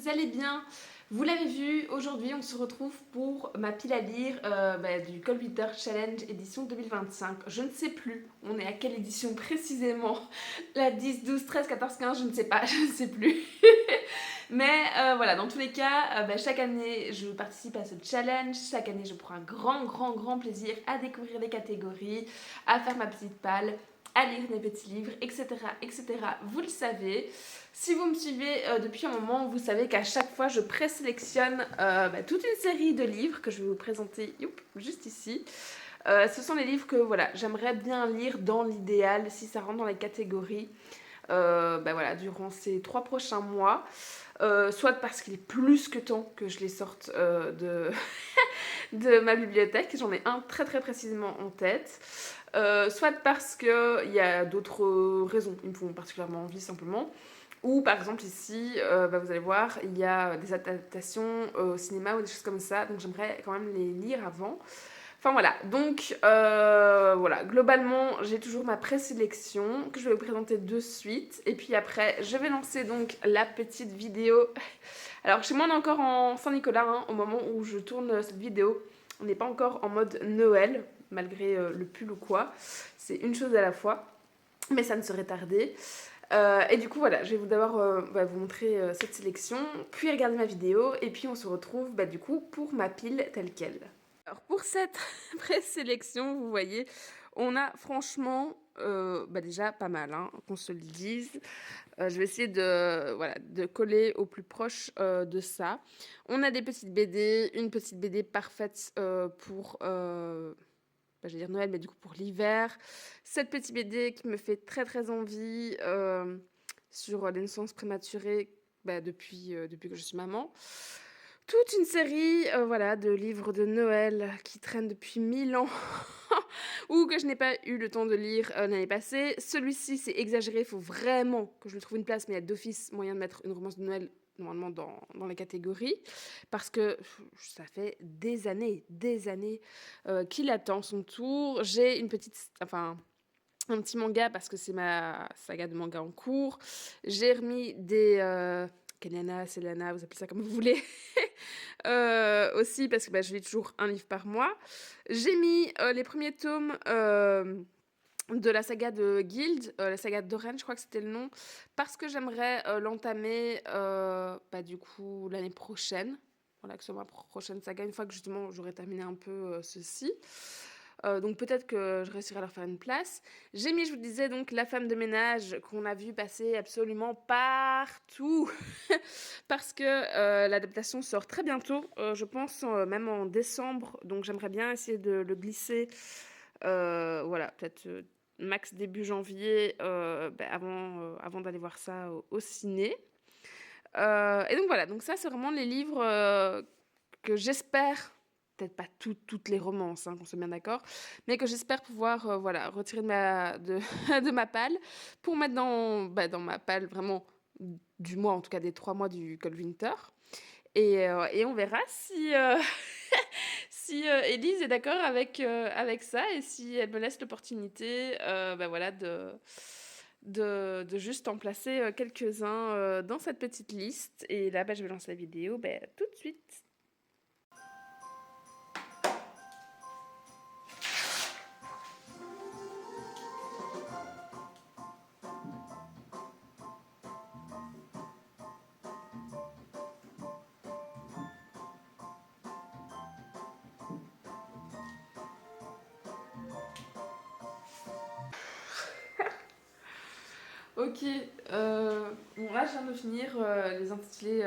vous allez bien. Vous l'avez vu, aujourd'hui on se retrouve pour ma pile à lire du Cold Winter Challenge édition 2025. Je ne sais plus, on est à quelle édition précisément? La 10, 12, 13, 14, 15, je ne sais pas, je ne sais plus. Mais voilà, dans tous les cas, chaque année je participe à ce challenge. Chaque année je prends un grand plaisir à découvrir les catégories, à faire ma petite palle, à lire mes petits livres, etc. etc. Vous le savez. Si vous me suivez depuis un moment, vous savez qu'à chaque fois je présélectionne toute une série de livres que je vais vous présenter juste ici. Ce sont les livres que voilà, j'aimerais bien lire dans l'idéal, si ça rentre dans les catégories, durant ces 3 prochains mois. Soit parce qu'il est plus que temps que je les sorte de ma bibliothèque, j'en ai un très précisément en tête. Soit parce qu'il y a d'autres raisons, ils me font particulièrement envie simplement. Ou par exemple ici, vous allez voir, il y a des adaptations au cinéma ou des choses comme ça, donc j'aimerais quand même les lire avant. Enfin voilà, donc voilà, globalement j'ai toujours ma présélection que je vais vous présenter de suite. Et puis après, je vais lancer donc la petite vidéo. Alors chez moi on est encore en Saint-Nicolas, au moment où je tourne cette vidéo. On n'est pas encore en mode Noël, malgré le pull ou quoi. C'est une chose à la fois, mais ça ne serait tardé. Et du coup voilà, je vais d'abord vous montrer cette sélection, puis regarder ma vidéo, et puis on se retrouve du coup pour ma pile telle quelle. Alors pour cette présélection, vous voyez, on a franchement déjà pas mal, qu'on se le dise. Je vais essayer de coller au plus proche de ça. On a des petites BD, une petite BD parfaite pour je vais dire Noël, mais du coup pour l'hiver. Cette petite BD qui me fait très envie sur les naissances prématurées depuis que je suis maman. Toute une série de livres de Noël qui traînent depuis 1000 ans ou que je n'ai pas eu le temps de lire l'année passée. Celui-ci, c'est exagéré, il faut vraiment que je lui trouve une place, mais il y a d'office moyen de mettre une romance de Noël normalement dans les catégories, parce que ça fait des années qu'il attend son tour. J'ai un petit manga parce que c'est ma saga de manga en cours. J'ai remis des Kanyana, Selana, vous appelez ça comme vous voulez. Aussi parce que je lis toujours un livre par mois. J'ai mis les premiers tomes de la saga de Guild, la saga d'Orange, je crois que c'était le nom, parce que j'aimerais l'entamer du coup l'année prochaine. Voilà, que ce soit ma prochaine saga, une fois que justement j'aurai terminé un peu ceci. Donc peut-être que je réussirai à leur faire une place. J'ai mis, je vous disais, donc La femme de ménage, qu'on a vu passer absolument partout, parce que l'adaptation sort très bientôt, je pense même en décembre, donc j'aimerais bien essayer de le glisser, peut-être max début janvier, avant d'aller voir ça au ciné. Et donc voilà, donc ça c'est vraiment les livres que j'espère, peut-être pas toutes les romances, qu'on soit bien d'accord, mais que j'espère pouvoir retirer de ma palle pour mettre dans ma palle vraiment du mois, en tout cas des 3 mois du Cold Winter. Et on verra si, si Élise est d'accord avec ça et si elle me laisse l'opportunité de juste en placer quelques-uns dans cette petite liste. Et là, je vais lancer la vidéo tout de suite. Ok, bon là je viens de finir les intitulés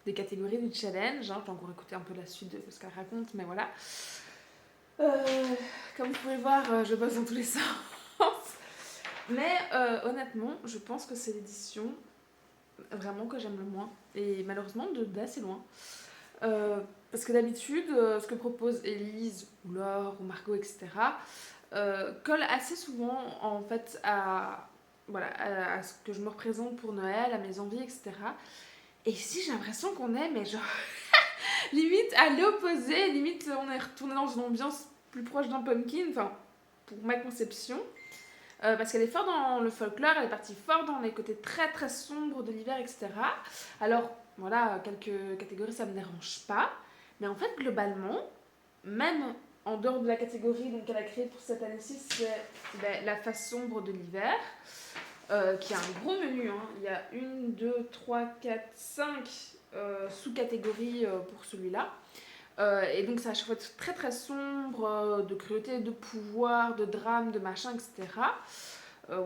des catégories du challenge. J'ai encore écouté un peu la suite de ce qu'elle raconte, mais voilà. Comme vous pouvez le voir, je bosse dans tous les sens. Mais honnêtement, je pense que c'est l'édition vraiment que j'aime le moins. Et malheureusement d'assez loin. Parce que d'habitude, ce que propose Élise, ou Laure, ou Margot, etc., colle assez souvent en fait à ce que je me représente pour Noël, à mes envies, etc. Et ici, j'ai l'impression qu'on est, mais genre, limite à l'opposé, limite on est retourné dans une ambiance plus proche d'un pumpkin, enfin, pour ma conception. parce qu'elle est forte dans le folklore, elle est partie fort dans les côtés très très sombres de l'hiver, etc. Alors, voilà, quelques catégories, ça me dérange pas. Mais en fait, globalement, même en dehors de la catégorie qu'elle a créée pour cette année-ci, c'est la face sombre de l'hiver, qui a un gros menu. Hein. Il y a 1, 2, 3, 4, 5 sous-catégories pour celui-là. Et donc, c'est à chaque fois très très sombre, de cruauté, de pouvoir, de drame, de machin, etc.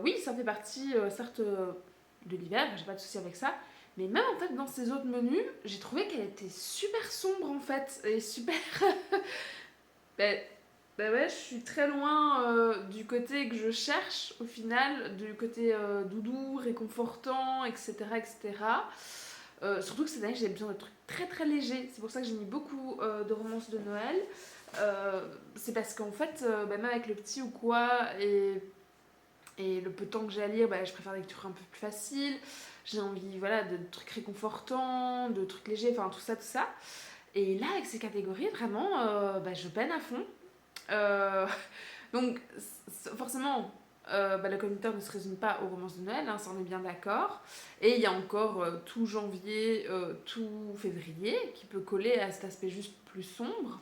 Oui, ça fait partie, certes, de l'hiver, j'ai pas de souci avec ça. Mais même en fait, dans ces autres menus, j'ai trouvé qu'elle était super sombre en fait. Et super. ben, ouais, je suis très loin du côté que je cherche au final, du côté doudou, réconfortant, etc. etc. Surtout que cette année, j'ai besoin de trucs très très légers. C'est pour ça que j'ai mis beaucoup de romances de Noël. C'est parce qu'en fait, même avec le petit ou quoi, et le peu de temps que j'ai à lire, je préfère des lectures un peu plus faciles. J'ai envie voilà, de trucs réconfortants, de trucs légers, enfin tout ça, tout ça. Et là, avec ces catégories, vraiment, je peine à fond. Euh, donc, forcément, le conducteur ne se résume pas aux romances de Noël, hein, ça on est bien d'accord. Et il y a encore tout janvier, tout février, qui peut coller à cet aspect juste plus sombre.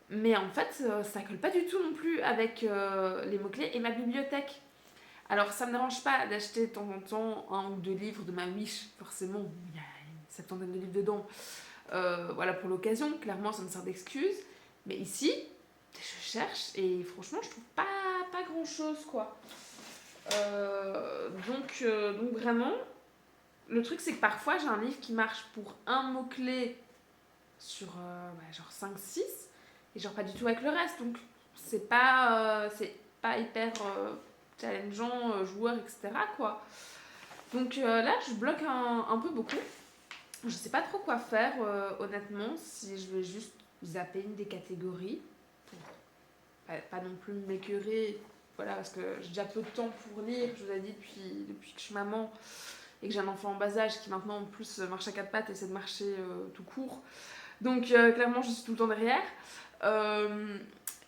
Mais en fait, ça colle pas du tout non plus avec les mots-clés et ma bibliothèque. Alors, ça me dérange pas d'acheter de temps en temps un ou deux livres de ma Wish, forcément, il y a une septantaine de livres dedans. Voilà, pour l'occasion, clairement, ça me sert d'excuse. Mais ici, je cherche et franchement, je trouve pas grand chose, quoi. Donc vraiment, le truc, c'est que parfois, j'ai un livre qui marche pour un mot-clé sur genre 5-6 et genre pas du tout avec le reste. Donc, c'est pas hyper challengeant, joueur, etc. quoi. Donc là, je bloque un peu beaucoup. Je sais pas trop quoi faire, honnêtement, si je vais juste zapper une des catégories pour pas non plus m'écœurer. Voilà, parce que j'ai déjà peu de temps pour lire, je vous ai dit, depuis que je suis maman et que j'ai un enfant en bas âge qui maintenant en plus marche à quatre pattes et essaie de marcher tout court. Donc clairement, je suis tout le temps derrière. Euh,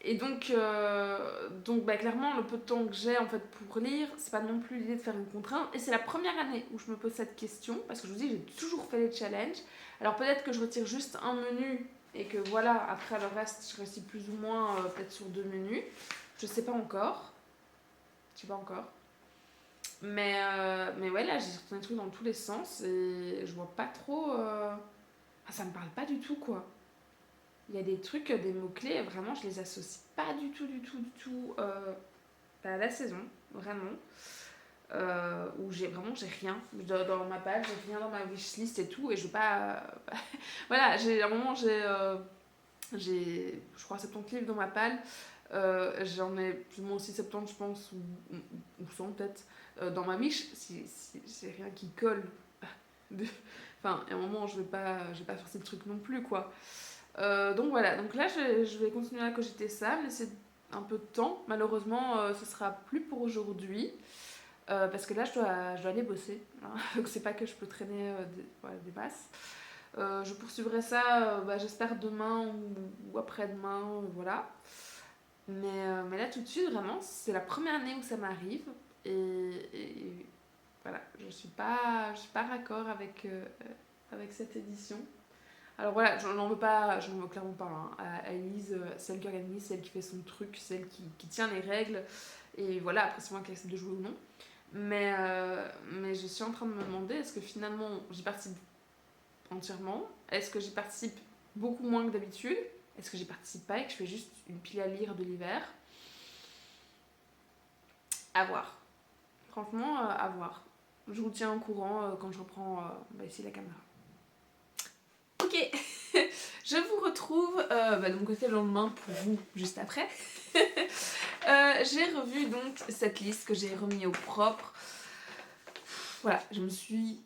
et donc clairement, le peu de temps que j'ai en fait pour lire, c'est pas non plus l'idée de faire une contrainte. Et c'est la première année où je me pose cette question, parce que je vous dis, j'ai toujours fait les challenges. Alors peut-être que je retire juste un menu et que voilà, après le reste, je réussis plus ou moins peut-être sur 2 menus. Je sais pas encore. Je sais pas encore. Mais ouais, là, j'ai retourné des trucs dans tous les sens et je vois pas trop. Ça me parle pas du tout, quoi. Il y a des trucs, des mots-clés, vraiment, je les associe pas du tout, du tout, du tout à la saison, vraiment. Où j'ai rien dans ma page, j'ai rien dans ma wishlist et tout, et je veux pas. Voilà, à un moment, je crois, 70 livres dans ma palle. J'en ai plus ou moins aussi 70, je pense, ou 100 peut-être, dans ma wish. Si j'ai rien qui colle. Enfin, à un moment, je vais pas forcer le truc non plus, quoi. Donc voilà, donc là je vais continuer à cogiter ça, me laisser un peu de temps. Malheureusement, ce sera plus pour aujourd'hui, parce que là je dois aller bosser. Hein. Donc c'est pas que je peux traîner des masses. Je poursuivrai ça, j'espère demain ou après-demain, voilà. Mais là tout de suite, vraiment, c'est la première année où ça m'arrive. Et voilà, je suis pas raccord avec cette édition. Alors voilà, j'en veux clairement pas hein, à Elise, celle qui organise, celle qui fait son truc, celle qui tient les règles. Et voilà, après c'est moi qui accepte de jouer ou non. Mais je suis en train de me demander, est-ce que finalement j'y participe entièrement? Est-ce que j'y participe beaucoup moins que d'habitude? Est-ce que j'y participe pas et que je fais juste une pile à lire de l'hiver? À voir. Franchement, à voir. Je vous tiens au courant quand je reprends ici la caméra. Ok, je vous retrouve de mon côté le lendemain pour vous juste après. J'ai revu donc cette liste que j'ai remis au propre. Voilà, je me suis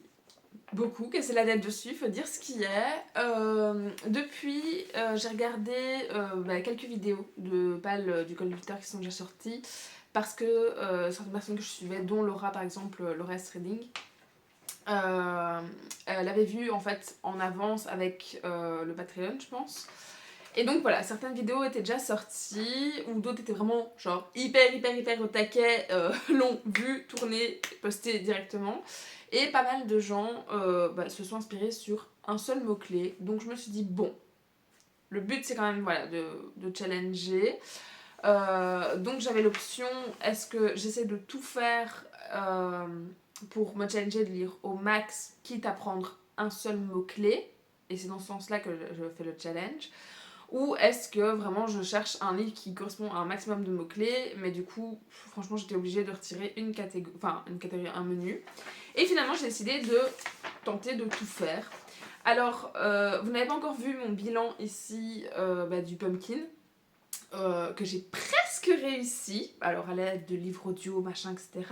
beaucoup cassé la tête dessus, il faut dire ce qu'il y a. Depuis, j'ai regardé quelques vidéos de PAL du conducteur qui sont déjà sorties parce que certaines personnes que je suivais, dont Laura par exemple, Laura Trading, elle avait vu en fait en avance avec le Patreon, je pense. Et donc voilà, certaines vidéos étaient déjà sorties, ou d'autres étaient vraiment genre hyper au taquet, longs, vus, tournés, postés directement. Et pas mal de gens se sont inspirés sur un seul mot-clé. Donc je me suis dit, bon, le but c'est quand même voilà, de challenger. Donc j'avais l'option, est-ce que j'essaie de tout faire pour me challenger, de lire au max, quitte à prendre un seul mot-clé, et c'est dans ce sens-là que je fais le challenge, ou est-ce que vraiment je cherche un livre qui correspond à un maximum de mots-clés, mais du coup, franchement, j'étais obligée de retirer une catégorie, un menu. Et finalement, j'ai décidé de tenter de tout faire. Alors, vous n'avez pas encore vu mon bilan ici du pumpkin, que j'ai presque réussi, alors à l'aide de livres audio, machin, etc.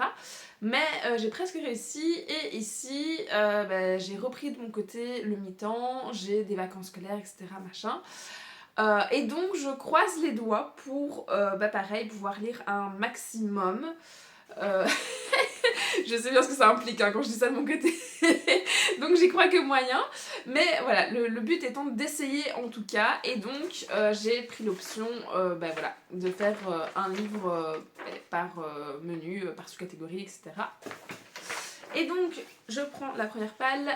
Mais j'ai presque réussi, et ici, j'ai repris de mon côté le mi-temps, j'ai des vacances scolaires, etc. machin. Et donc je croise les doigts pour, pareil, pouvoir lire un maximum. Je sais bien ce que ça implique quand je dis ça de mon côté. Donc j'y crois que moyen. Mais voilà, le but étant d'essayer en tout cas. Et donc j'ai pris l'option de faire un livre par menu, par sous-catégorie, etc. Et donc, je prends la première palle.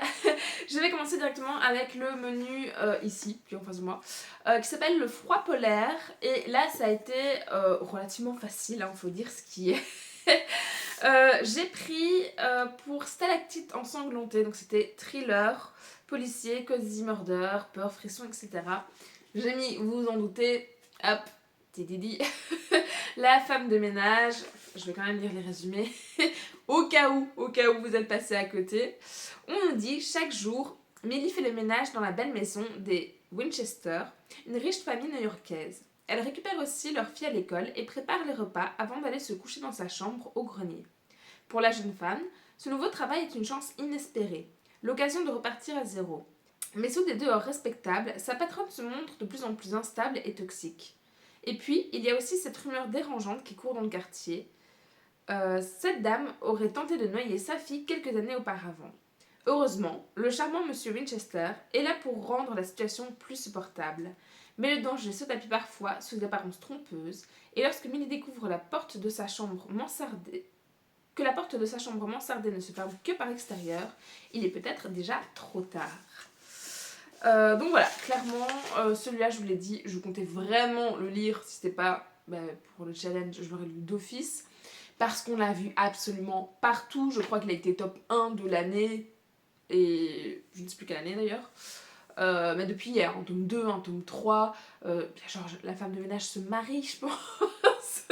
Je vais commencer directement avec le menu ici, qui est en face de moi, qui s'appelle le froid polaire. Et là, ça a été relativement facile, hein, faut dire ce qui est. J'ai pris pour stalactite ensanglantée, donc c'était thriller, policier, cozy murder, peur, frisson, etc. J'ai mis, vous vous en doutez, hop, tididi, la femme de ménage. Je vais quand même lire les résumés. Au cas où vous êtes passé à côté. On nous dit chaque jour, Millie fait le ménage dans la belle maison des Winchester, une riche famille new-yorkaise. Elle récupère aussi leur fille à l'école et prépare les repas avant d'aller se coucher dans sa chambre au grenier. Pour la jeune femme, ce nouveau travail est une chance inespérée, l'occasion de repartir à zéro. Mais sous des dehors respectables, sa patronne se montre de plus en plus instable et toxique. Et puis, il y a aussi cette rumeur dérangeante qui court dans le quartier. Cette dame aurait tenté de noyer sa fille quelques années auparavant. Heureusement, le charmant monsieur Winchester est là pour rendre la situation plus supportable. Mais le danger se tapit parfois sous des apparences trompeuses, et lorsque Millie découvre la porte de sa chambre mansardée, que la porte de sa chambre mansardée ne se ferme que par l'extérieur, il est peut-être déjà trop tard. Donc voilà, clairement, celui-là, je vous l'ai dit, je comptais vraiment le lire. Si c'était pas pour le challenge, je l'aurais lu d'office. Parce qu'on l'a vu absolument partout. Je crois qu'il a été top 1 de l'année. Et je ne sais plus quelle année d'ailleurs. Mais depuis hier, un tome 2, un tome 3. Genre, la femme de ménage se marie, je pense.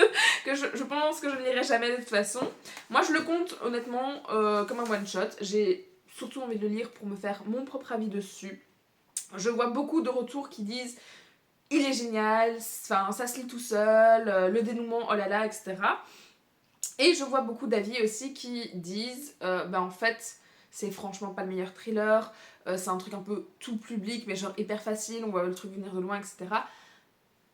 je pense que je ne lirai jamais de toute façon. Moi, je le compte honnêtement comme un one-shot. J'ai surtout envie de le lire pour me faire mon propre avis dessus. Je vois beaucoup de retours qui disent il est génial, ça se lit tout seul, le dénouement, oh là là, etc. Et je vois beaucoup d'avis aussi qui disent en fait, c'est franchement pas le meilleur thriller, c'est un truc un peu tout public, mais genre hyper facile, on voit le truc venir de loin, etc.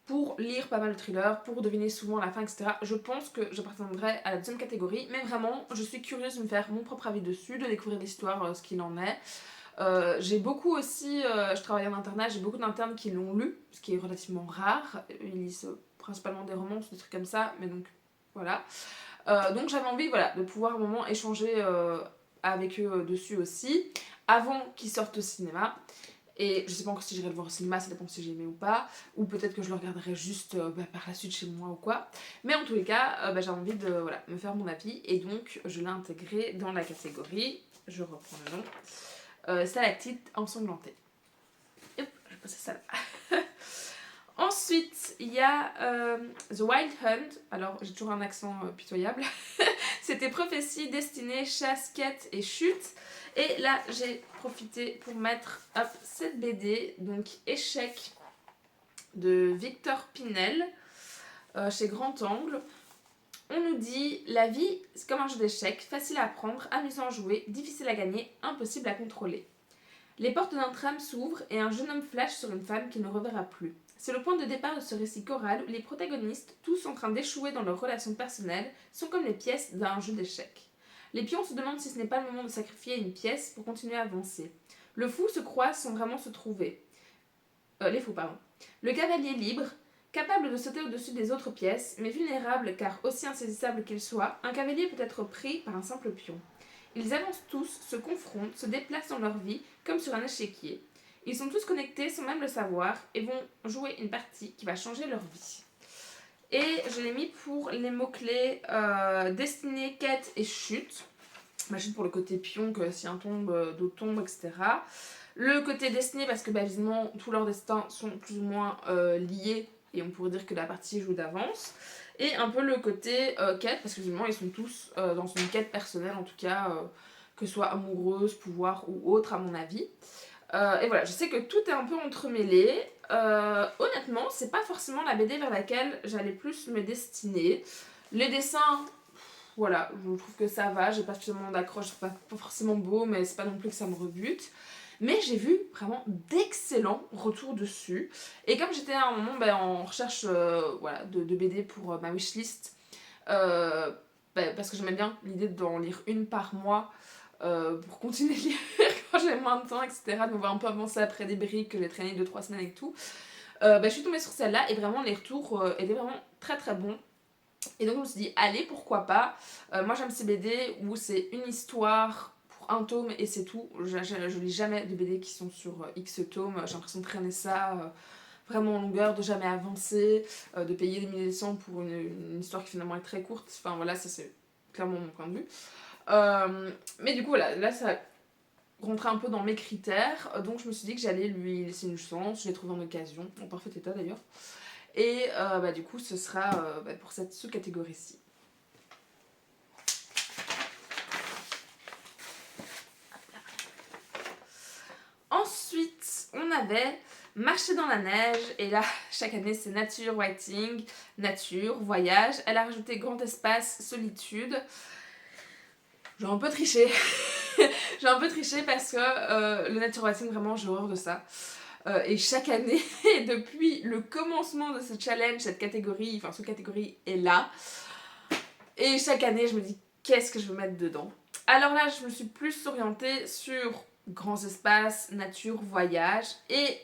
Pour lire pas mal de thrillers, pour deviner souvent la fin, etc., je pense que j'appartiendrai à la deuxième catégorie, mais vraiment, je suis curieuse de me faire mon propre avis dessus, de découvrir l'histoire, ce qu'il en est. J'ai beaucoup aussi, je travaille en internat, j'ai beaucoup d'internes qui l'ont lu, ce qui est relativement rare. Ils lisent principalement des romances, des trucs comme ça, mais donc voilà. Donc j'avais envie de pouvoir à un moment échanger avec eux dessus aussi, avant qu'ils sortent au cinéma. Et je sais pas encore si j'irai le voir au cinéma, ça dépend si j'ai aimé ou pas, ou peut-être que je le regarderai juste par la suite chez moi ou quoi. Mais en tous les cas, j'ai envie de me faire mon avis, et donc je l'ai intégré dans la catégorie, je reprends le nom, stalactite ensanglantée. Hop, je vais passer ça là. Ensuite, il y a The Wild Hunt. Alors, j'ai toujours un accent pitoyable. C'était prophétie, destinée, chasse, quête et chute. Et là, j'ai profité pour mettre cette BD, donc Échec, de Victor Pinel, chez Grand Angle. On nous dit, la vie, c'est comme un jeu d'échecs, facile à apprendre, amusant à jouer, difficile à gagner, impossible à contrôler. Les portes d'un tram s'ouvrent et un jeune homme flash sur une femme qu'il ne reverra plus. C'est le point de départ de ce récit choral où les protagonistes, tous en train d'échouer dans leurs relations personnelles, sont comme les pièces d'un jeu d'échecs. Les pions se demandent si ce n'est pas le moment de sacrifier une pièce pour continuer à avancer. Le fou se croise sans vraiment se trouver. Les fous, pardon. Le cavalier libre, capable de sauter au-dessus des autres pièces, mais vulnérable car aussi insaisissable qu'il soit, un cavalier peut être pris par un simple pion. Ils avancent tous, se confrontent, se déplacent dans leur vie comme sur un échiquier. Ils sont tous connectés sans même le savoir et vont jouer une partie qui va changer leur vie. Et je l'ai mis pour les mots-clés destinée, quête et chute. Chute pour le côté pion, que si un tombe, d'autres tombent, etc. Le côté destiné, parce que visiblement tous leurs destins sont plus ou moins liés, et on pourrait dire que la partie joue d'avance. Et un peu le côté quête, parce que visiblement ils sont tous dans une quête personnelle, en tout cas, que ce soit amoureuse, pouvoir ou autre, à mon avis. Et voilà, je sais que tout est un peu entremêlé. Honnêtement, c'est pas forcément la BD vers laquelle j'allais plus me destiner. Les dessins, voilà, je trouve que ça va, j'ai pas suffisamment d'accroche, c'est pas forcément beau, mais c'est pas non plus que ça me rebute. Mais j'ai vu vraiment d'excellents retours dessus. Et comme j'étais à un moment en recherche voilà, de BD pour ma wishlist, parce que j'aimais bien l'idée d'en lire une par mois pour continuer de lire quand j'ai moins de temps, etc. De me voir un peu avancer après des briques que j'ai traîné 2-3 semaines et tout. Je suis tombée sur celle-là et vraiment les retours étaient vraiment très très bons. Et donc je me suis dit, allez, pourquoi pas. Moi j'aime ces BD où c'est une histoire pour un tome et c'est tout. Je lis jamais de BD qui sont sur X tomes. J'ai l'impression de traîner ça vraiment en longueur, de jamais avancer, de payer des milliers de cents pour une histoire qui finalement est très courte. Enfin voilà, ça c'est clairement mon point de vue. Mais du coup voilà, là ça rentrait un peu dans mes critères. Donc je me suis dit que j'allais lui laisser une chance. Je l'ai trouvé en occasion, en parfait état d'ailleurs. Et du coup, ce sera pour cette sous-catégorie-ci. Ensuite, on avait Marcher dans la neige. Et là, chaque année, c'est nature, writing, nature, voyage. Elle a rajouté grand espace, solitude. J'ai un peu triché. J'ai un peu triché parce que le nature writing, vraiment, j'ai horreur de ça. Et chaque année, depuis le commencement de ce challenge, cette catégorie, enfin sous-catégorie est là. Et chaque année, je me dis, qu'est-ce que je veux mettre dedans? Alors là, je me suis plus orientée sur grands espaces, nature, voyage et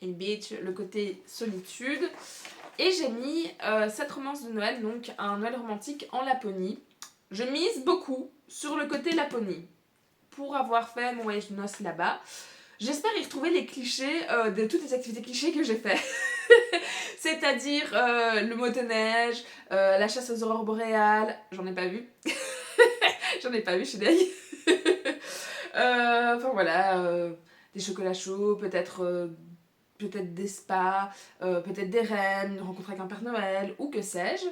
beach, le côté solitude. Et j'ai mis cette romance de Noël, donc un Noël romantique en Laponie. Je mise beaucoup sur le côté Laponie pour avoir fait mon voyage de noces là-bas. J'espère y retrouver les clichés de toutes les activités clichés que j'ai fait. C'est-à-dire le motoneige, la chasse aux aurores boréales, j'en ai pas vu. J'en ai pas vu, je suis deg. Enfin voilà, des chocolats chauds, peut-être des spas, peut-être des reines, une rencontre avec un Père Noël, ou que sais-je.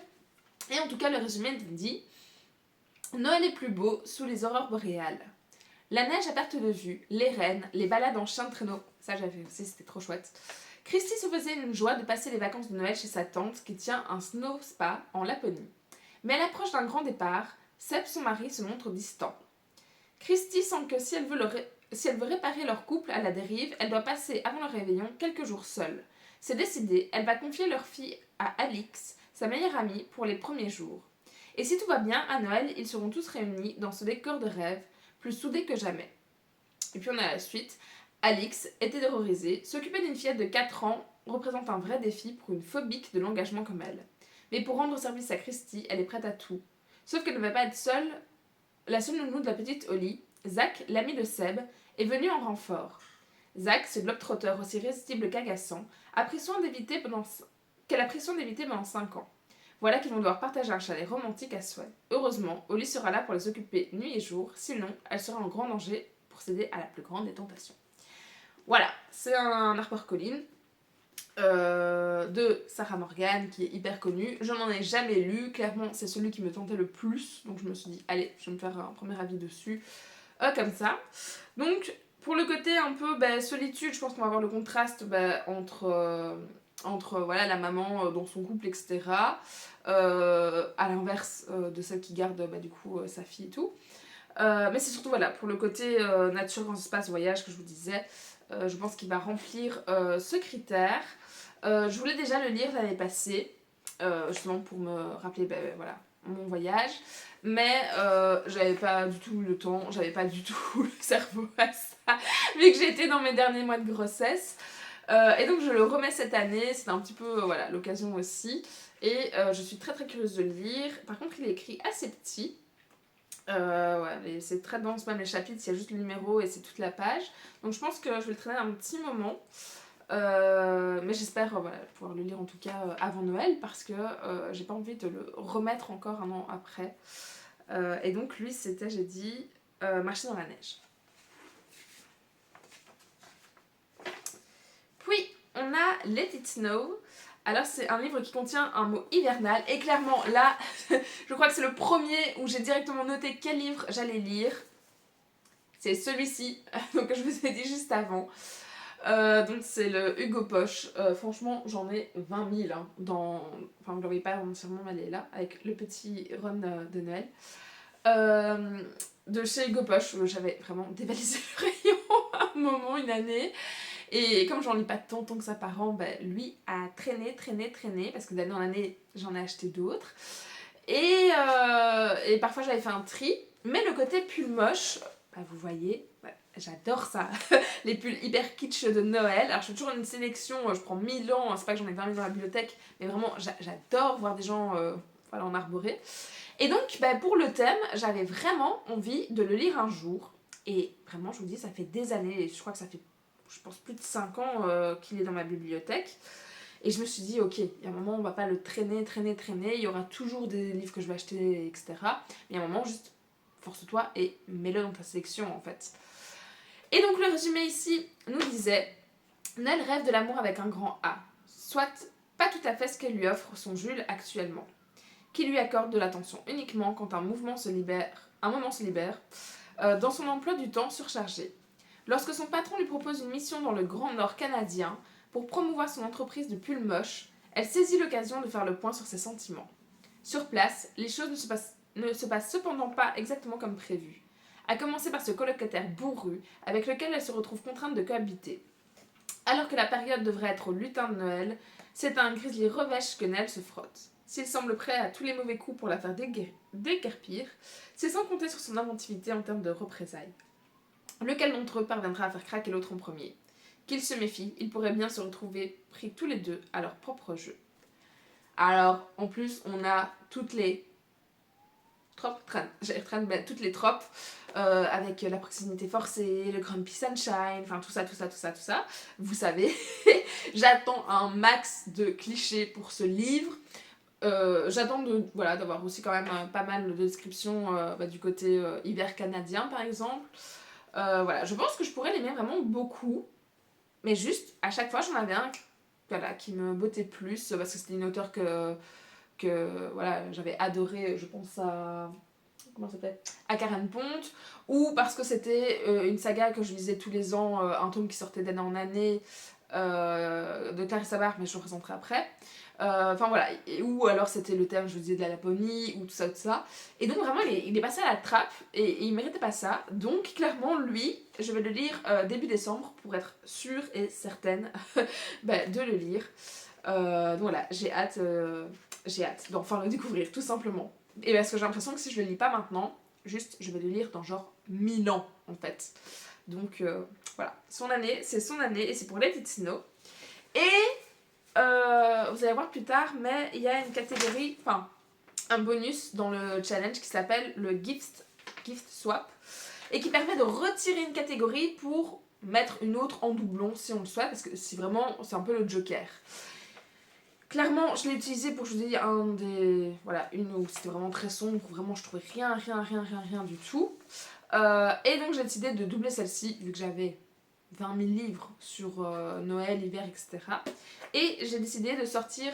Et en tout cas, le résumé dit Noël est plus beau sous les aurores boréales. La neige à perte de vue, les rennes, les balades en chien de traîneau, ça j'avais aussi, c'était trop chouette. Christy se faisait une joie de passer les vacances de Noël chez sa tante qui tient un snow spa en Laponie. Mais à l'approche d'un grand départ, Seb, son mari, se montre distant. Christy sent que si elle veut réparer leur couple à la dérive, elle doit passer avant le réveillon quelques jours seule. C'est décidé, elle va confier leur fille à Alix, sa meilleure amie, pour les premiers jours. Et si tout va bien, à Noël, ils seront tous réunis dans ce décor de rêve, plus soudés que jamais. Et puis on a la suite. Alix était terrorisée. S'occuper d'une fillette de 4 ans représente un vrai défi pour une phobique de l'engagement comme elle. Mais pour rendre service à Christy, elle est prête à tout. Sauf qu'elle ne va pas être seule. La seule nounou de la petite Holly, Zach, l'ami de Seb, est venu en renfort. Zach, ce globetrotter aussi irrésistible qu'agaçant, qu'elle a pris soin d'éviter pendant 5 ans. Voilà qu'ils vont devoir partager un chalet romantique à souhait. Heureusement, Holly sera là pour les occuper nuit et jour, sinon elle sera en grand danger pour céder à la plus grande des tentations. Voilà, c'est un HarperCollins de Sarah Morgan qui est hyper connu. Je n'en ai jamais lu, clairement c'est celui qui me tentait le plus, donc je me suis dit allez, je vais me faire un premier avis dessus, comme ça. Donc pour le côté un peu solitude, je pense qu'on va avoir le contraste entre voilà, la maman dans son couple, etc. À l'inverse de celle qui garde du coup sa fille et tout. Mais c'est surtout voilà, pour le côté nature, grand espace, voyage que je vous disais, je pense qu'il va remplir ce critère. Je voulais déjà le lire l'année passée, justement pour me rappeler voilà, mon voyage, mais j'avais pas du tout le temps, j'avais pas du tout le cerveau à ça, vu que j'étais dans mes derniers mois de grossesse. Et donc je le remets cette année, c'est un petit peu voilà, l'occasion aussi. Et je suis très très curieuse de le lire. Par contre, il est écrit assez petit. Ouais, c'est très dense, même les chapitres, il y a juste le numéro et c'est toute la page. Donc je pense que je vais le traîner un petit moment. Mais j'espère voilà, pouvoir le lire en tout cas avant Noël parce que j'ai pas envie de le remettre encore un an après. Et donc lui c'était, j'ai dit, Marcher dans la neige. Puis on a Let It Snow. Alors c'est un livre qui contient un mot hivernal et clairement là je crois que c'est le premier où j'ai directement noté quel livre j'allais lire. C'est celui-ci, donc je vous ai dit juste avant. Donc c'est le Hugo Poche. Franchement, j'en ai 20 000 hein, dans... Enfin, vous ne le voyez pas sûrement, mais elle est là, avec le petit run de Noël. De chez Hugo Poche, j'avais vraiment dévalisé le rayon à un moment, une année. Et comme j'en lis pas tant que ça par an, bah, lui a traîné, parce que d'année en année, j'en ai acheté d'autres. Et parfois, j'avais fait un tri. Mais le côté pull moche, bah, vous voyez, ouais, j'adore ça. Les pulls hyper kitsch de Noël. Alors, je fais toujours une sélection, je prends 1000 ans, c'est pas que j'en ai 20 000 dans la bibliothèque, mais vraiment, j'adore voir des gens voilà, en arboré. Et donc, bah, pour le thème, j'avais vraiment envie de le lire un jour. Et vraiment, je vous dis, ça fait des années, je crois que ça fait, je pense, plus de 5 ans qu'il est dans ma bibliothèque. Et je me suis dit, ok, il y a un moment, on va pas le traîner, il y aura toujours des livres que je vais acheter, etc. Mais il y a un moment, juste force-toi et mets-le dans ta sélection, en fait. Et donc, le résumé ici nous disait, Nell rêve de l'amour avec un grand A, soit pas tout à fait ce que lui offre son Jules actuellement, qui lui accorde de l'attention uniquement quand un moment se libère, dans son emploi du temps surchargé. Lorsque son patron lui propose une mission dans le Grand Nord canadien pour promouvoir son entreprise de pulls moches, elle saisit l'occasion de faire le point sur ses sentiments. Sur place, les choses ne se passent cependant pas exactement comme prévu, à commencer par ce colocataire bourru avec lequel elle se retrouve contrainte de cohabiter. Alors que la période devrait être au lutin de Noël, c'est un grizzly revêche que Nell se frotte. S'il semble prêt à tous les mauvais coups pour la faire déguerpir, c'est sans compter sur son inventivité en termes de représailles. Lequel d'entre eux parviendra à faire craquer l'autre en premier? Qu'il se méfie, ils pourraient bien se retrouver pris tous les deux à leur propre jeu. Alors, en plus, on a toutes les toutes les tropes, avec la proximité forcée, le grumpy sunshine, enfin tout ça. Vous savez, j'attends un max de clichés pour ce livre. J'attends d'avoir aussi quand même pas mal de descriptions du côté hiver canadien par exemple. Voilà, je pense que je pourrais l'aimer vraiment beaucoup, mais juste à chaque fois j'en avais un qui me bottait plus parce que c'était une auteure que voilà, j'avais adoré, je pense à comment ça s'appelle, à Karen Ponte, ou parce que c'était une saga que je lisais tous les ans, un tome qui sortait d'année en année de Clarissa Bach, mais je le présenterai après. Enfin voilà, ou alors c'était le thème, je vous disais, de la Laponie, ou tout ça. Et donc vraiment, il est passé à la trappe, et il méritait pas ça. Donc clairement, lui, je vais le lire début décembre, pour être sûre et certaine de le lire. Donc voilà, j'ai hâte d'enfin le découvrir, tout simplement. Et parce que j'ai l'impression que si je le lis pas maintenant, juste, je vais le lire dans genre 1000 ans, en fait. Donc voilà, c'est son année, et c'est pour Let It Snow. Et vous allez voir plus tard, mais il y a une catégorie, enfin un bonus dans le challenge qui s'appelle le gift swap, et qui permet de retirer une catégorie pour mettre une autre en doublon si on le souhaite, parce que c'est un peu le joker. Clairement, je l'ai utilisé pour, je vous dis, une où c'était vraiment très sombre, où vraiment je trouvais rien du tout. Et donc j'ai décidé de doubler celle-ci, vu que j'avais 20 000 livres sur Noël, hiver, etc. Et j'ai décidé de sortir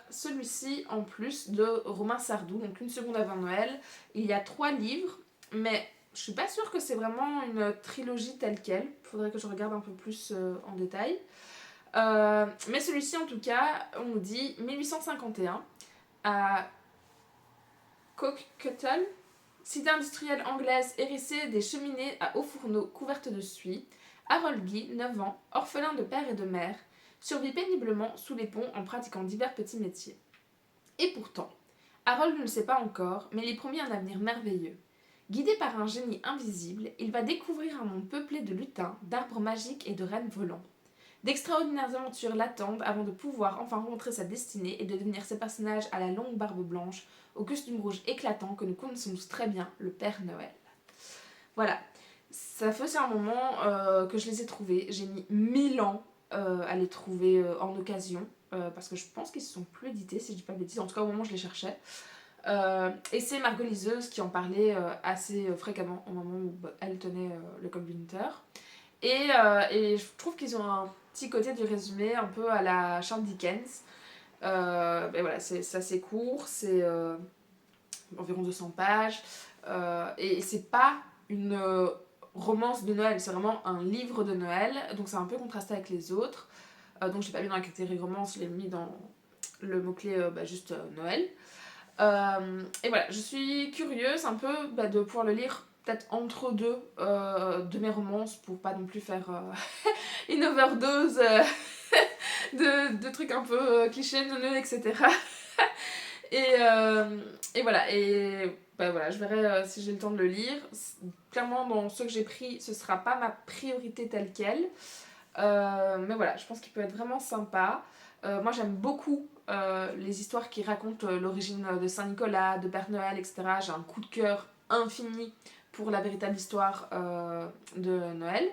celui-ci en plus de Romain Sardou, donc une seconde avant Noël. Il y a 3 livres, mais je suis pas sûre que c'est vraiment une trilogie telle quelle. Il faudrait que je regarde un peu plus en détail. Mais celui-ci en tout cas, on nous dit 1851 à Cockcuttle, cité industrielle anglaise hérissée des cheminées à hauts fourneaux couvertes de suie. Harold Guy, 9 ans, orphelin de père et de mère, survit péniblement sous les ponts en pratiquant divers petits métiers. Et pourtant, Harold ne le sait pas encore, mais il est promis un avenir merveilleux. Guidé par un génie invisible, il va découvrir un monde peuplé de lutins, d'arbres magiques et de rennes volants. D'extraordinaires aventures l'attendent avant de pouvoir enfin rencontrer sa destinée et de devenir ce personnage à la longue barbe blanche, au costume rouge éclatant que nous connaissons tous très bien, le Père Noël. Voilà, ça fait aussi un moment que je les ai trouvés. J'ai mis 1000 ans à les trouver en occasion, parce que je pense qu'ils ne se sont plus édités, si je dis pas de bêtises, en tout cas au moment où je les cherchais. Et c'est Margot Liseuse qui en parlait assez fréquemment au moment où elle tenait le Club Winter. Et je trouve qu'ils ont un petit côté du résumé un peu à la Charles Dickens. Mais voilà, c'est assez court, c'est environ 200 pages. Et c'est pas une romance de Noël, c'est vraiment un livre de Noël, donc c'est un peu contrasté avec les autres. Donc je l'ai pas mis dans la catégorie romance, je l'ai mis dans le mot-clé juste Noël. Et voilà, je suis curieuse un peu de pouvoir le lire peut-être entre deux de mes romances pour pas non plus faire une overdose de trucs un peu clichés, neuneux, etc. Et voilà, et voilà, je verrai si j'ai le temps de le lire. Clairement, dans ceux que j'ai pris, ce sera pas ma priorité telle quelle. Mais voilà, je pense qu'il peut être vraiment sympa. Moi, j'aime beaucoup les histoires qui racontent l'origine de Saint-Nicolas, de Père Noël, etc. J'ai un coup de cœur infini pour la véritable histoire de Noël.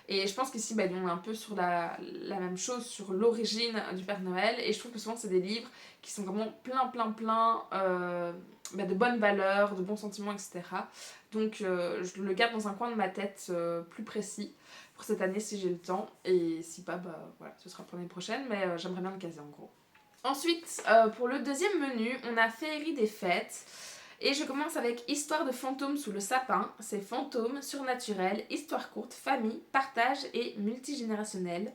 Et je pense qu'ici, on est un peu sur la même chose, sur l'origine du Père Noël. Et je trouve que souvent, c'est des livres qui sont vraiment plein de bonnes valeurs, de bons sentiments, etc. Donc, je le garde dans un coin de ma tête plus précis pour cette année si j'ai le temps. Et si pas, voilà, ce sera pour l'année prochaine. Mais j'aimerais bien le caser en gros. Ensuite, pour le deuxième menu, on a Féerie des fêtes. Et je commence avec Histoire de fantômes sous le sapin. C'est fantômes, surnaturel, histoire courte, famille, partage et multigénérationnel.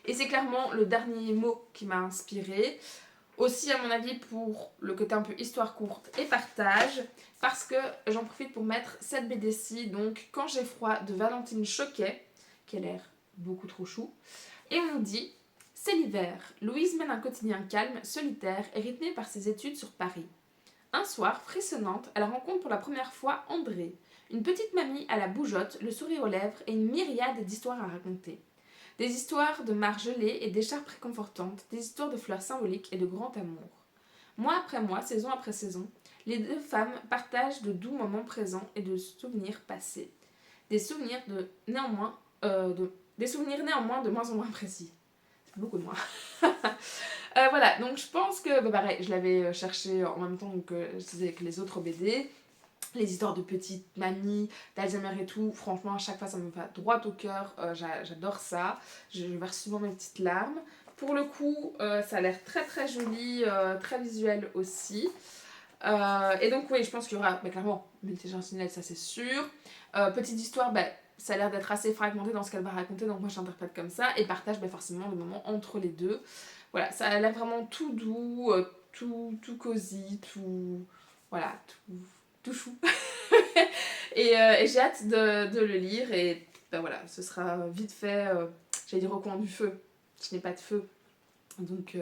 Et c'est clairement le dernier mot qui m'a inspirée. Aussi, à mon avis, pour le côté un peu histoire courte et partage, parce que j'en profite pour mettre cette BD-ci, donc Quand j'ai froid de Valentine Choquet, qui a l'air beaucoup trop chou. Et on nous dit: c'est l'hiver. Louise mène un quotidien calme, solitaire et rythmé par ses études sur Paris. Un soir, frissonnante, elle rencontre pour la première fois André, une petite mamie à la bougeotte, le sourire aux lèvres et une myriade d'histoires à raconter. Des histoires de mares gelées et d'écharpes réconfortantes, des histoires de fleurs symboliques et de grand amour. Mois après mois, saison après saison, les deux femmes partagent de doux moments présents et de souvenirs passés. Des souvenirs des souvenirs néanmoins de moins en moins précis. C'est beaucoup de moi. Voilà, donc je pense que, pareil, je l'avais cherché en même temps que je disais que les autres BD. Les histoires de petites mamies, d'Alzheimer et tout, franchement, à chaque fois, ça me va droit au cœur. J'adore ça. Je verse souvent mes petites larmes. Pour le coup, ça a l'air très très joli, très visuel aussi. Et donc, oui, je pense qu'il y aura clairement multigénérationnel, ça c'est sûr. Petite histoire, ça a l'air d'être assez fragmenté dans ce qu'elle va raconter, donc moi j'interprète comme ça. Et partage forcément le moment entre les deux. Voilà, ça a l'air vraiment tout doux, tout cosy, tout. Voilà, tout chou. Et j'ai hâte de le lire. Et voilà, ce sera vite fait. J'allais dire au coin du feu. Je n'ai pas de feu. Donc,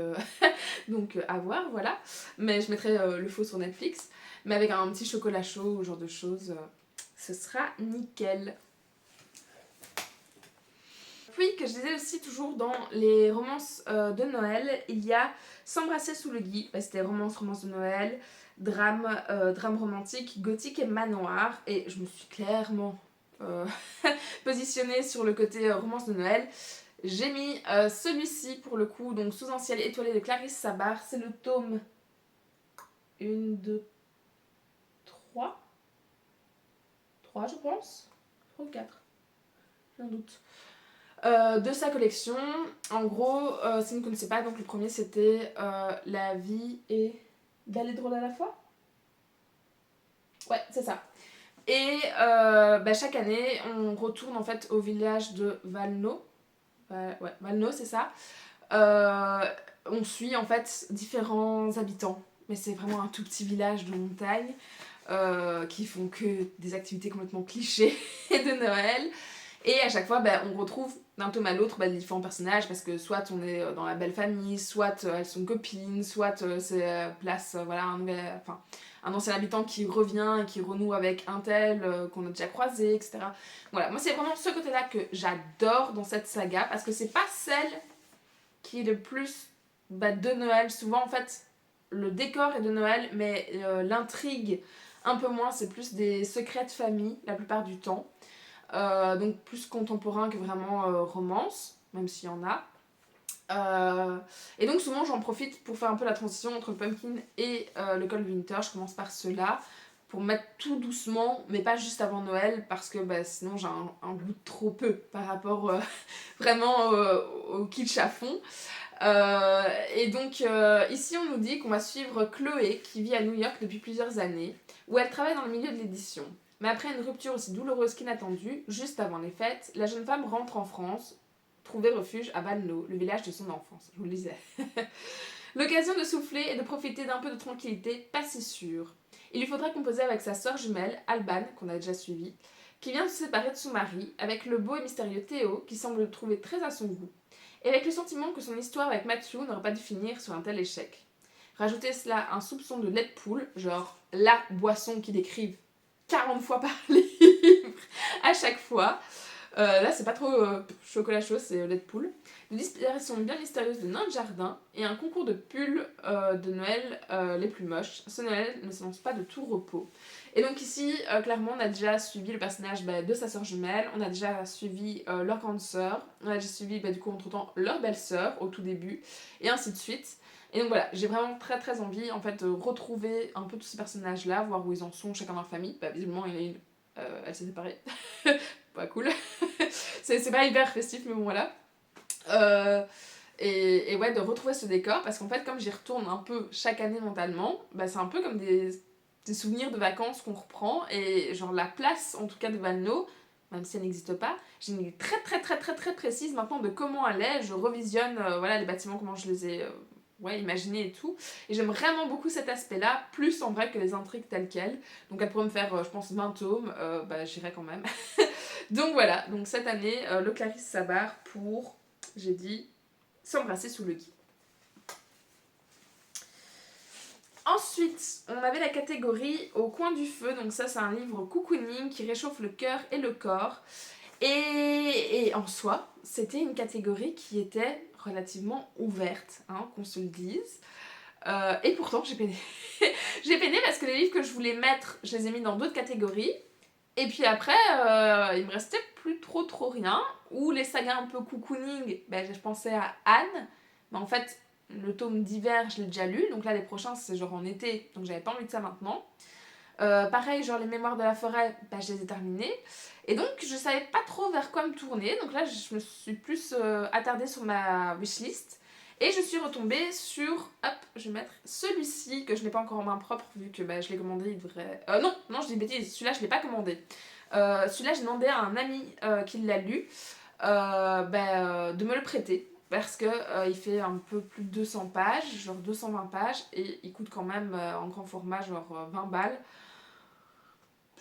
donc à voir, voilà. Mais je mettrai le faux sur Netflix. Mais avec un petit chocolat chaud ou ce genre de choses, ce sera nickel. Puis que je disais aussi toujours dans les romances de Noël, il y a S'embrasser sous le gui, c'était romance de Noël, drame romantique, gothique et manoir. Et je me suis clairement positionnée sur le côté romance de Noël. J'ai mis celui-ci pour le coup, donc Sous un ciel étoilé de Clarisse Sabar. C'est le tome 1, 2, 3 je pense, 3 ou 4, j'ai un doute. De sa collection. En gros, si vous ne connaissez pas, donc le premier c'était La vie et Belle et drôle à la fois. Ouais, c'est ça. Et chaque année, on retourne en fait au village de Valno. Ouais, Valno, c'est ça. On suit en fait différents habitants. Mais c'est vraiment un tout petit village de montagne qui font que des activités complètement clichés de Noël. Et à chaque fois, on retrouve d'un tome à l'autre les différents personnages, parce que soit on est dans la belle famille, soit elles sont copines, soit c'est place voilà, un ancien habitant qui revient et qui renoue avec un tel qu'on a déjà croisé, etc. Voilà, moi c'est vraiment ce côté-là que j'adore dans cette saga, parce que c'est pas celle qui est le plus de Noël. Souvent en fait, le décor est de Noël, mais l'intrigue un peu moins, c'est plus des secrets de famille la plupart du temps. Donc plus contemporain que vraiment romance, même s'il y en a. Et donc souvent j'en profite pour faire un peu la transition entre le pumpkin et le cold winter. Je commence par cela pour mettre tout doucement, mais pas juste avant Noël, parce que sinon j'ai un goût trop peu par rapport vraiment au kitsch à fond. Et donc ici on nous dit qu'on va suivre Chloé qui vit à New York depuis plusieurs années, où elle travaille dans le milieu de l'édition. Mais après une rupture aussi douloureuse qu'inattendue, juste avant les fêtes, la jeune femme rentre en France, trouver refuge à Valno, le village de son enfance, je vous le disais. L'occasion de souffler et de profiter d'un peu de tranquillité, pas si sûre. Il lui faudra composer avec sa sœur jumelle, Alban, qu'on a déjà suivie, qui vient de se séparer de son mari, avec le beau et mystérieux Théo, qui semble le trouver très à son goût, et avec le sentiment que son histoire avec Matthew n'aurait pas dû finir sur un tel échec. Rajoutez cela un soupçon de lait de poule, genre la boisson qu'ils décrivent 40 fois par livre à chaque fois. Là, c'est pas trop chocolat chaud, c'est lait de poule. Une disparition bien mystérieuse de nains de jardin et un concours de pulls de Noël les plus moches. Ce Noël ne s'annonce pas de tout repos. Et donc ici, clairement, on a déjà suivi le personnage de sa sœur jumelle, on a déjà suivi leur grande sœur, on a déjà suivi du coup entre-temps leur belle-sœur au tout début, et ainsi de suite. Et donc voilà, j'ai vraiment très très envie en fait de retrouver un peu tous ces personnages-là, voir où ils en sont chacun dans leur famille. Visiblement, elle s'est séparée. Pas cool. c'est pas hyper festif, mais bon voilà. Et ouais, de retrouver ce décor, parce qu'en fait, comme j'y retourne un peu chaque année mentalement, c'est un peu comme des souvenirs de vacances qu'on reprend, et genre la place, en tout cas de Valno, même si elle n'existe pas, j'ai une idée très très très très très précise maintenant de comment elle est, je revisionne voilà, les bâtiments, comment je les ai imaginés et tout, et j'aime vraiment beaucoup cet aspect-là, plus en vrai que les intrigues telles quelles, donc elle pourrait me faire, je pense, 20 tomes, j'irai quand même. Donc voilà, donc cette année, le Clarisse Sabar pour, j'ai dit, s'embrasser sous le gui. Ensuite, on avait la catégorie Au coin du feu, donc ça c'est un livre cocooning qui réchauffe le cœur et le corps. Et en soi, c'était une catégorie qui était relativement ouverte, qu'on se le dise. Et pourtant, j'ai peiné. J'ai peiné parce que les livres que je voulais mettre, je les ai mis dans d'autres catégories. Et puis après, il me restait plus trop rien. Ou les sagas un peu cocooning, je pensais à Anne. Mais en fait, le tome d'hiver, je l'ai déjà lu. Donc là, les prochains, c'est genre en été. Donc j'avais pas envie de ça maintenant. Pareil, genre les mémoires de la forêt, je les ai terminés. Et donc, je savais pas trop vers quoi me tourner. Donc là, je me suis plus attardée sur ma wishlist. Et je suis retombée sur, hop, je vais mettre celui-ci, que je n'ai pas encore en main propre, vu que je l'ai commandé, il devrait... non, je dis une bêtise, celui-là, je l'ai pas commandé. Celui-là, j'ai demandé à un ami qui l'a lu, de me le prêter. Parce que il fait un peu plus de 200 pages, genre 220 pages, et il coûte quand même en grand format, genre 20 balles.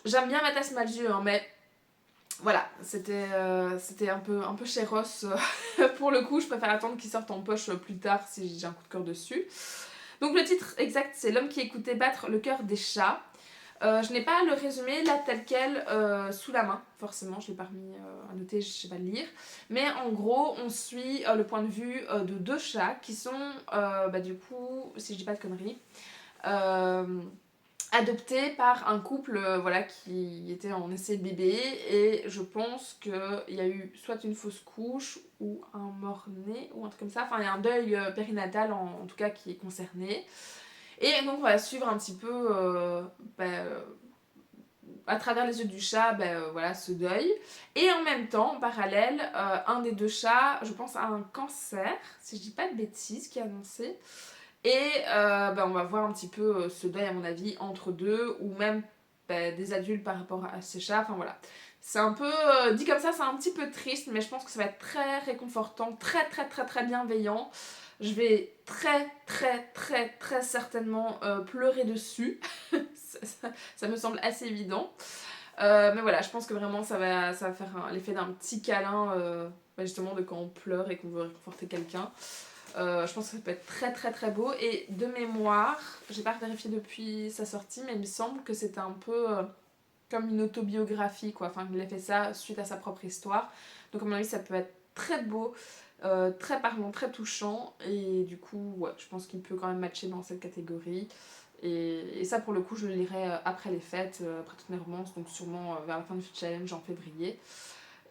J'aime bien ma tasse Malzieu, mais voilà, c'était un peu chéros pour le coup. Je préfère attendre qu'il sorte en poche plus tard si j'ai un coup de cœur dessus. Donc le titre exact, c'est L'homme qui écoutait battre le cœur des chats. Je n'ai pas le résumé là tel quel sous la main, forcément, je l'ai pas remis à noter, je sais pas le lire. Mais en gros, on suit le point de vue de deux chats qui sont, du coup, si je dis pas de conneries, adopté par un couple qui était en essai de bébé, et je pense qu'il y a eu soit une fausse couche ou un mort-né ou un truc comme ça, enfin il y a un deuil périnatal en tout cas qui est concerné, et donc on va suivre un petit peu à travers les yeux du chat ce deuil, et en même temps en parallèle un des deux chats, je pense, a un cancer si je dis pas de bêtises, qui est annoncé. Et on va voir un petit peu ce deuil, à mon avis, entre deux, ou même des adultes par rapport à ces chats. Enfin voilà. C'est un peu, dit comme ça, c'est un petit peu triste, mais je pense que ça va être très réconfortant, très très très très bienveillant. Je vais très très très très certainement pleurer dessus. Ça me semble assez évident. Mais voilà, je pense que vraiment ça va faire l'effet d'un petit câlin, justement de quand on pleure et qu'on veut réconforter quelqu'un. Je pense que ça peut être très très très beau. Et de mémoire, j'ai pas vérifié depuis sa sortie, mais il me semble que c'était un peu comme une autobiographie, quoi. Enfin, il a fait ça suite à sa propre histoire. Donc à mon avis, ça peut être très beau, très parlant, très touchant. Et du coup, ouais, je pense qu'il peut quand même matcher dans cette catégorie. Et ça, pour le coup, je le lirai après les fêtes, après toutes mes romances, donc sûrement vers la fin du challenge en février.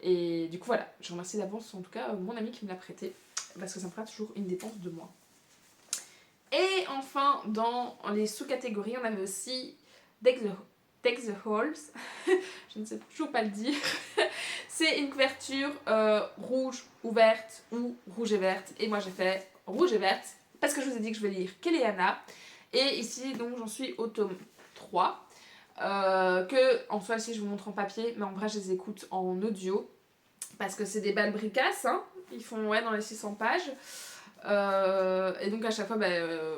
Et du coup, voilà, je remercie d'avance en tout cas mon ami qui me l'a prêté, parce que ça me fera toujours une dépense de moins. Et enfin, dans les sous-catégories, on avait aussi Deck the Halls. Je ne sais toujours pas le dire. C'est une couverture rouge ou verte ou rouge et verte. Et moi j'ai fait rouge et verte parce que je vous ai dit que je vais lire Keleana. Et ici, donc, j'en suis au tome 3. Que, en soi, si je vous montre en papier, mais en vrai, je les écoute en audio. Parce que c'est des balbricasses, hein. Ils font, ouais, dans les 600 pages. Et donc, à chaque fois,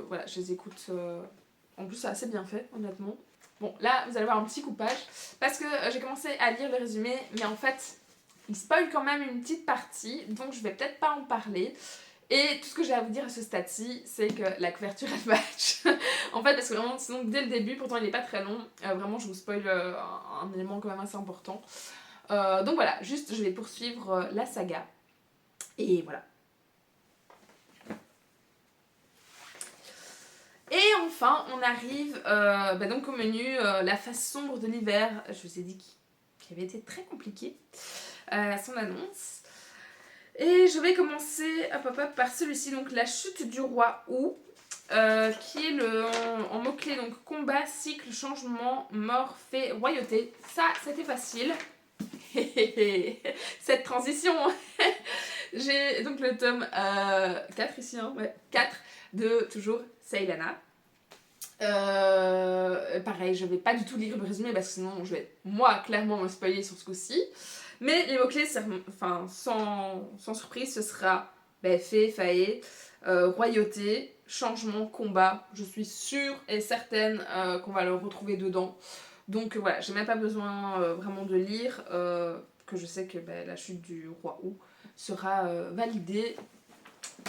voilà, je les écoute. En plus, c'est assez bien fait, honnêtement. Bon, là, vous allez voir un petit coupage. Parce que j'ai commencé à lire le résumé, mais en fait, il spoil quand même une petite partie. Donc, je vais peut-être pas en parler. Et tout ce que j'ai à vous dire à ce stade-ci, c'est que la couverture elle match. En fait, parce que vraiment, sinon dès le début, pourtant il n'est pas très long, vraiment je vous spoil un élément quand même assez important. Donc voilà, juste je vais poursuivre la saga. Et voilà. Et enfin, on arrive donc au menu, la face sombre de l'hiver. Je vous ai dit qu'il avait été très compliqué son annonce. Et je vais commencer par celui-ci, donc La chute du roi Wu, qui est en mots-clés, donc combat, cycle, changement, mort, fée, royauté. Ça, c'était facile. Cette transition. J'ai donc le tome 4 ici, hein, ouais, 4 de toujours Seilana. Pareil, je vais pas du tout lire le résumé parce que sinon je vais, moi, clairement me spoiler sur ce coup-ci. Mais les mots-clés, enfin, sans surprise, ce sera fée, faé, royauté, changement, combat. Je suis sûre et certaine qu'on va le retrouver dedans. Donc voilà, j'ai même pas besoin vraiment de lire, que je sais que la chute du roi Wu sera validée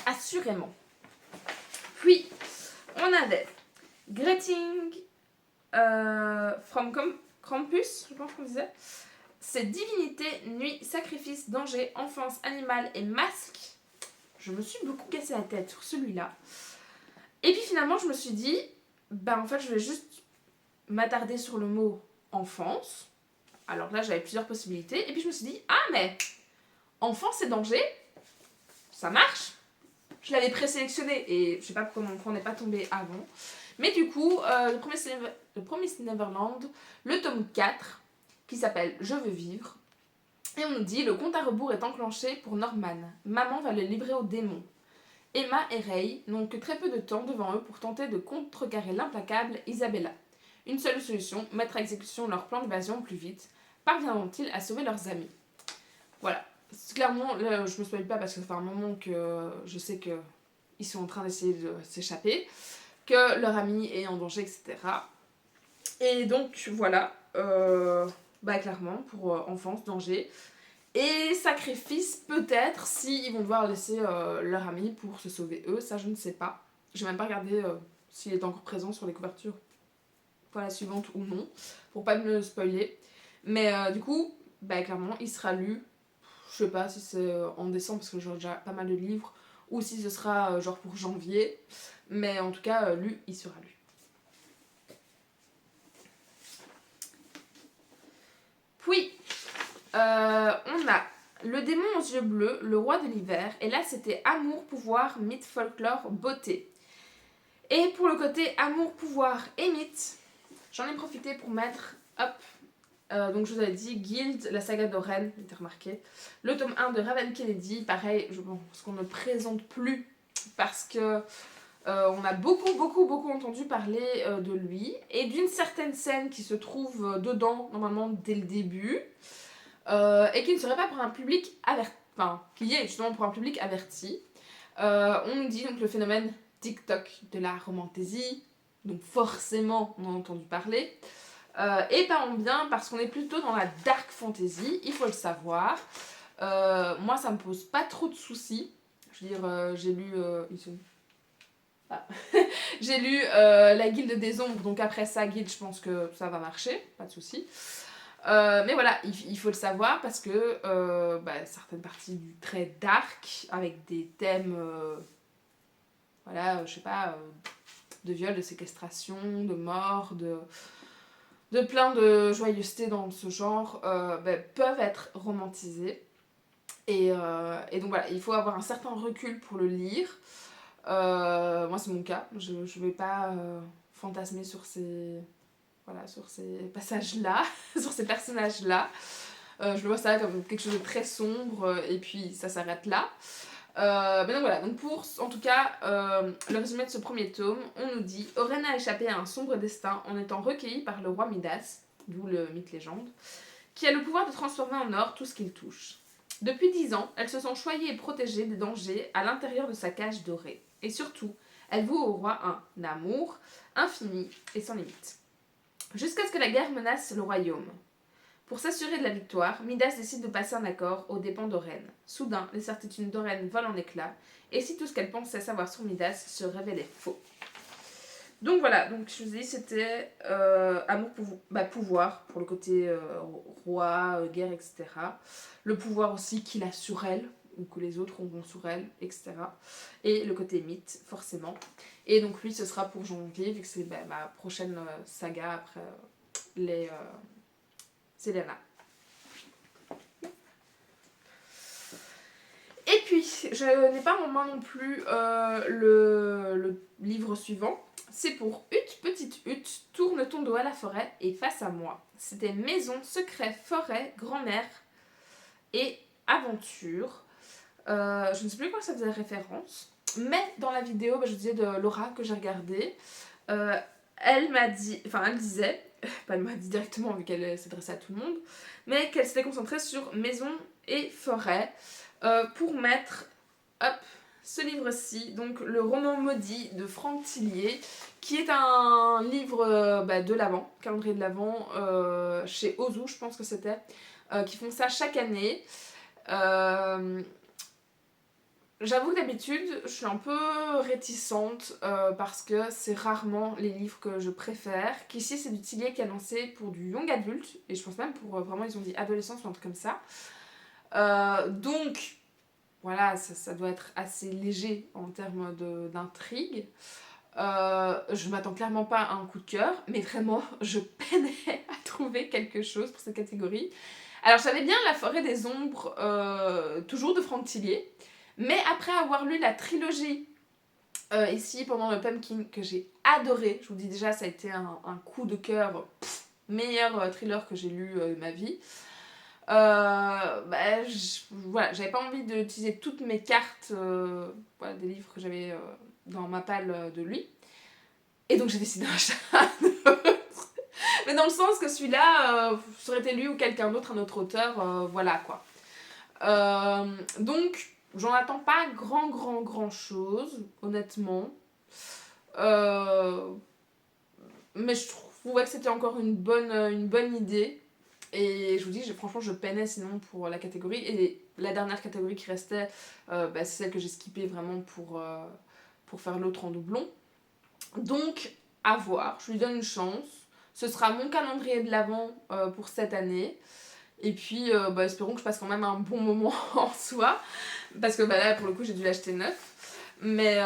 assurément. Puis, on avait Greeting from Krampus, je pense qu'on disait. C'est divinité, nuit, sacrifice, danger, enfance, animal et masque. Je me suis beaucoup cassé la tête sur celui-là. Et puis finalement, je me suis dit, en fait, je vais juste m'attarder sur le mot enfance. Alors là, j'avais plusieurs possibilités. Et puis je me suis dit, ah, mais enfance et danger, ça marche. Je l'avais présélectionné et je sais pas pourquoi mon point n'est pas tombé avant. Mais du coup, le Promised Neverland, le tome 4, qui s'appelle Je veux vivre. Et on nous dit, le compte à rebours est enclenché pour Norman. Maman va le livrer aux démons. Emma et Ray n'ont que très peu de temps devant eux pour tenter de contrecarrer l'implacable Isabella. Une seule solution, mettre à exécution leur plan d'évasion plus vite. Parviendront-ils à sauver leurs amis? Voilà. Clairement, là, je me spoil pas parce que ça fait un moment que je sais qu'ils sont en train d'essayer de s'échapper, que leur ami est en danger, etc. Et donc, voilà. Clairement, pour enfance, danger. Et sacrifice, peut-être, s'ils vont devoir laisser leur ami pour se sauver eux. Ça, je ne sais pas. Je n'ai même pas regardé s'il est encore présent sur les couvertures pour la suivante ou non, pour pas me le spoiler. Mais du coup, clairement, il sera lu. Je sais pas si c'est en décembre, parce que j'ai déjà pas mal de livres, ou si ce sera genre pour janvier. Mais en tout cas, lu, il sera lu. Puis, on a le démon aux yeux bleus, le roi de l'hiver. Et là, c'était amour, pouvoir, mythe, folklore, beauté. Et pour le côté amour, pouvoir et mythe, j'en ai profité pour mettre, donc je vous avais dit, Guild, la saga d'Oren, vous avez remarqué. Le tome 1 de Raven Kennedy, pareil, je pense qu'on ne présente plus parce que on a beaucoup entendu parler de lui et d'une certaine scène qui se trouve dedans, normalement, dès le début, et qui ne serait pas pour un public averti, enfin, qui est justement pour un public averti. On nous dit donc le phénomène TikTok de la romantaisie, donc forcément on en a entendu parler. et pas en bien parce qu'on est plutôt dans la dark fantasy, il faut le savoir. Moi, ça me pose pas trop de soucis. Je veux dire, j'ai lu... j'ai lu La Guilde des Ombres, donc après ça, Guilde, je pense que ça va marcher, pas de soucis. Mais voilà, il faut le savoir parce que certaines parties du très dark, avec des thèmes, voilà, je sais pas, de viol, de séquestration, de mort, de plein de joyeuseté dans ce genre, peuvent être romantisées. Et donc voilà, il faut avoir un certain recul pour le lire. Moi, c'est mon cas. Je ne vais pas fantasmer sur ces passages-là, sur ces personnages-là. Je vois ça comme quelque chose de très sombre et puis ça s'arrête là. Mais donc voilà, donc pour en tout cas le résumé de ce premier tome, on nous dit Oren a échappé à un sombre destin en étant recueilli par le roi Midas, d'où le mythe légende, qui a le pouvoir de transformer en or tout ce qu'il touche. Depuis 10 ans, elles se sont choyées et protégées des dangers à l'intérieur de sa cage dorée. Et surtout, elles vouent au roi un amour infini et sans limite. Jusqu'à ce que la guerre menace le royaume. Pour s'assurer de la victoire, Midas décide de passer un accord aux dépens d'Oren. Soudain, les certitudes d'Oren volent en éclats, et si tout ce qu'elle pensait savoir sur Midas se révélait faux. Donc voilà, donc je vous dis, c'était amour, pouvoir, pour le côté roi, guerre, etc. Le pouvoir aussi qu'il a sur elle, ou que les autres auront sur elle, etc. Et le côté mythe, forcément. Et donc lui, ce sera pour janvier, vu que c'est ma prochaine saga après les Selena. Et puis, je n'ai pas en main non plus le livre suivant. C'est pour Hutte, petite Hutte, tourne ton dos à la forêt et face à moi. C'était maison, secret, forêt, grand-mère et aventure. Je ne sais plus quoi ça faisait référence. Mais dans la vidéo, je disais de Laura que j'ai regardée, elle disait, elle m'a dit directement vu qu'elle s'adressait à tout le monde, mais qu'elle s'était concentrée sur maison et forêt pour mettre ce livre-ci, donc le roman maudit de Franck Tillier, qui est un livre de l'Avent, calendrier de l'Avent, chez Ozu, je pense que c'était, qui font ça chaque année. J'avoue que d'habitude, je suis un peu réticente parce que c'est rarement les livres que je préfère. Qu'ici, c'est du Tillier qui est lancé pour du young adulte, et je pense même pour vraiment, ils ont dit adolescence ou un truc comme ça. Donc, voilà, ça doit être assez léger en termes d'intrigue. Je m'attends clairement pas à un coup de cœur, mais vraiment, je peinais à trouver quelque chose pour cette catégorie. Alors, j'avais bien La Forêt des Ombres, toujours de Franck Tillier, mais après avoir lu la trilogie ici pendant le Pumpkin, que j'ai adoré, je vous dis déjà, ça a été un coup de cœur, meilleur thriller que j'ai lu de ma vie. Voilà, j'avais pas envie d'utiliser toutes mes cartes des livres que j'avais dans ma palle de lui, et donc j'ai décidé d'acheter un autre, mais dans le sens que celui-là ça aurait été lui ou quelqu'un d'autre, un autre auteur, voilà quoi. Donc j'en attends pas grand chose, honnêtement, mais je trouvais que c'était encore une bonne idée. Et je vous dis, franchement, je peinais sinon pour la catégorie. Et la dernière catégorie qui restait, c'est celle que j'ai skippée vraiment pour faire l'autre en doublon. Donc, à voir. Je lui donne une chance. Ce sera mon calendrier de l'Avent pour cette année. Et puis, espérons que je passe quand même un bon moment en soi. Parce que là, pour le coup, j'ai dû l'acheter neuf. Mais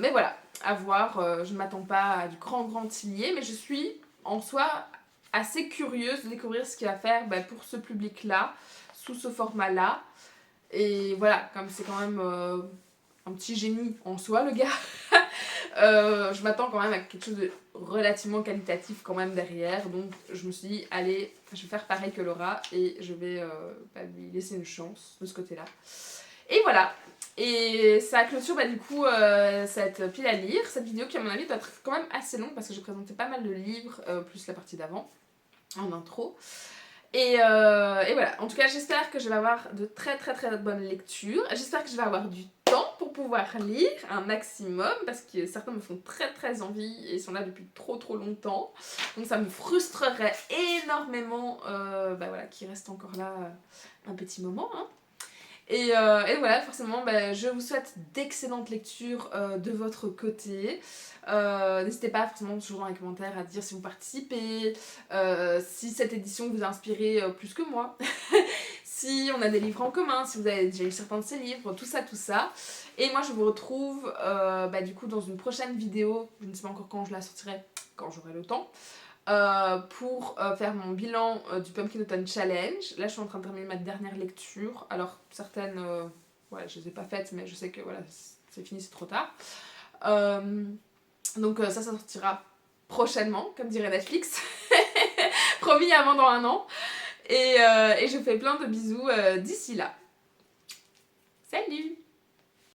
voilà, à voir. Je ne m'attends pas à du grand Tillier. Mais je suis, en soi, assez curieuse de découvrir ce qu'il va faire pour ce public-là, sous ce format-là. Et voilà, comme c'est quand même un petit génie en soi, le gars, je m'attends quand même à quelque chose de relativement qualitatif quand même derrière. Donc je me suis dit, allez, je vais faire pareil que Laura et je vais lui laisser une chance de ce côté-là. Et voilà. Et ça clôture du coup cette pile à lire, cette vidéo qui à mon avis doit être quand même assez longue parce que j'ai présenté pas mal de livres, plus la partie d'avant, en intro. Et voilà, en tout cas j'espère que je vais avoir de très bonnes lectures, j'espère que je vais avoir du temps pour pour pouvoir lire un maximum, parce que certains me font très très envie et sont là depuis trop longtemps. Donc ça me frustrerait énormément voilà, qu'il reste encore là un petit moment. Hein. Et voilà, forcément, je vous souhaite d'excellentes lectures de votre côté. N'hésitez pas forcément toujours dans les commentaires à dire si vous participez, si cette édition vous a inspiré plus que moi, si on a des livres en commun, si vous avez déjà lu certains de ces livres, tout ça. Et moi je vous retrouve du coup dans une prochaine vidéo, je ne sais pas encore quand je la sortirai, quand j'aurai le temps. Pour faire mon bilan du Pumpkin Autumn Challenge. Là je suis en train de terminer ma dernière lecture, alors certaines je les ai pas faites, mais je sais que voilà, c'est fini, c'est trop tard. Donc ça sortira prochainement, comme dirait Netflix. Promis, avant dans 1 an. Et je vous fais plein de bisous d'ici là. Salut!